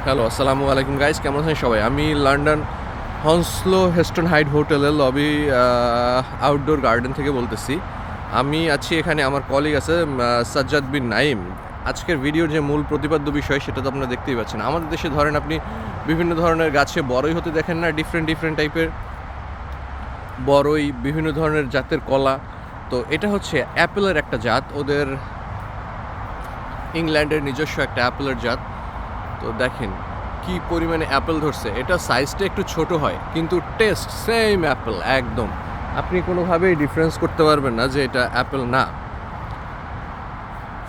Hello, আসসালামু আলাইকুম guys, কেমন আছেন সবাই? আমি লন্ডন হনস্লো হেস্টন হাইট হোটেলের লবি আউটডোর গার্ডেন থেকে বলতেছি। আমি আছি এখানে, আমার কলিগ আছে সাজ্জাদ বিন নাইম। আজকের ভিডিওর যে মূল প্রতিপাদ্য বিষয় সেটা তো আপনারা দেখতেই পাচ্ছেন। আমাদের দেশে ধরেন আপনি বিভিন্ন ধরনের গাছে বড়ই হতে দেখেন না, ডিফারেন্ট ডিফারেন্ট টাইপের বড়ই, বিভিন্ন ধরনের জাতের কলা। তো এটা হচ্ছে অ্যাপেলের একটা জাত, ওদের ইংল্যান্ডের নিজস্ব একটা অ্যাপেলের জাত। তো দেখেন কি পরিমাণে অ্যাপেল ধরছে। এটা সাইজটা একটু ছোট হয় কিন্তু টেস্ট সেম অ্যাপেল একদম। আপনি কোনোভাবেই ডিফারেন্স করতে পারবেন না যে এটা অ্যাপেল না।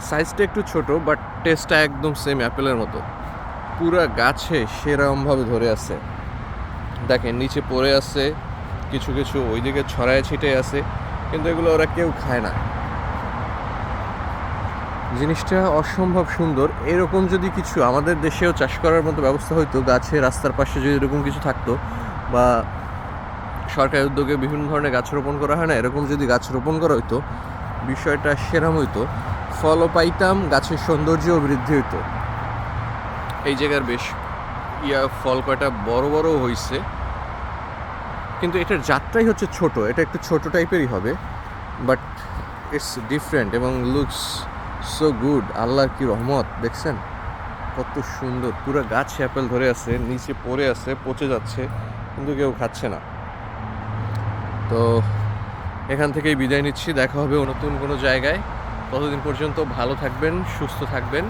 সাইজটা একটু ছোট বাট টেস্টটা একদম সেম অ্যাপেলের মতো। পুরা গাছে সেরকমভাবে ধরে আছে, দেখেন নিচে পড়ে আছে, কিছু কিছু ওইদিকে ছড়ায় ছিটে আছে, কিন্তু এগুলো ওরা কেউ খায় না। জিনিসটা অসম্ভব সুন্দর। এরকম যদি কিছু আমাদের দেশেও চাষ করার মতো ব্যবস্থা হইতো, গাছে রাস্তার পাশে যদি এরকম কিছু থাকতো, বা সরকারি উদ্যোগে বিভিন্ন ধরনের গাছ রোপণ করা হয় না, এরকম যদি গাছ রোপণ করা হইতো, বিষয়টা সেরাম হইতো। ফলও পাইতাম, গাছের সৌন্দর্যও বৃদ্ধি হইতো। এই জায়গার বেশ ফল কয়টা বড় বড় হয়েছে, কিন্তু এটার জাতটাই হচ্ছে ছোট। এটা একটু ছোট টাইপেরই হবে, বাট ইটস ডিফারেন্ট এবং লুকস সো গুড। আল্লাহর কি রহমত, দেখছেন কত সুন্দর। পুরো গাছ অ্যাপেল ধরে আছে, নিচে পড়ে আছে, পচে যাচ্ছে, কিন্তু কেউ খাচ্ছে না। তো এখান থেকেই বিদায় নিচ্ছি, দেখা হবে নতুন কোনো জায়গায়। ততদিন পর্যন্ত ভালো থাকবেন, সুস্থ থাকবেন।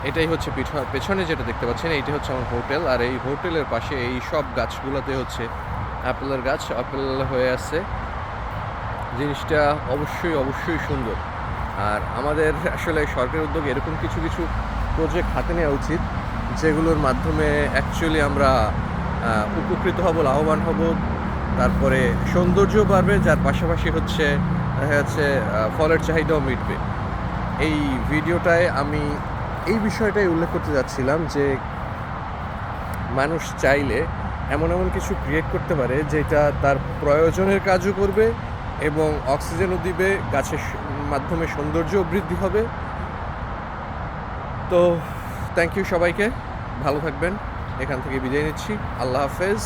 এটাই হচ্ছে পেছনে যেটা দেখতে পাচ্ছেন, এইটা হচ্ছে আমার হোটেল। আর এই হোটেলের পাশে এই সব গাছগুলোতে হচ্ছে অ্যাপেলের গাছ, অ্যাপেল হয়ে আছে। জিনিসটা অবশ্যই অবশ্যই সুন্দর। আর আমাদের আসলে সরকারি উদ্যোগে এরকম কিছু কিছু প্রজেক্ট হাতে নেওয়া উচিত, যেগুলোর মাধ্যমে অ্যাকচুয়ালি আমরা উপকৃত হব, লাভবান হব। তারপরে সৌন্দর্য বাড়বে, যার পাশাপাশি হচ্ছে দেখা যাচ্ছে ফলের চাহিদাও মিটবে। এই ভিডিওটায় আমি এই বিষয়টাই উল্লেখ করতে যাচ্ছিলাম যে মানুষ চাইলে এমন এমন কিছু ক্রিয়েট করতে পারে যেটা তার প্রয়োজনের কাজও করবে এবং অক্সিজেনও দিবে, গাছের মাধ্যমে সৌন্দর্যও বৃদ্ধি হবে। তো থ্যাংক ইউ সবাইকে, ভালো থাকবেন। এখান থেকে বিদায় নিচ্ছি, আল্লাহ হাফেজ।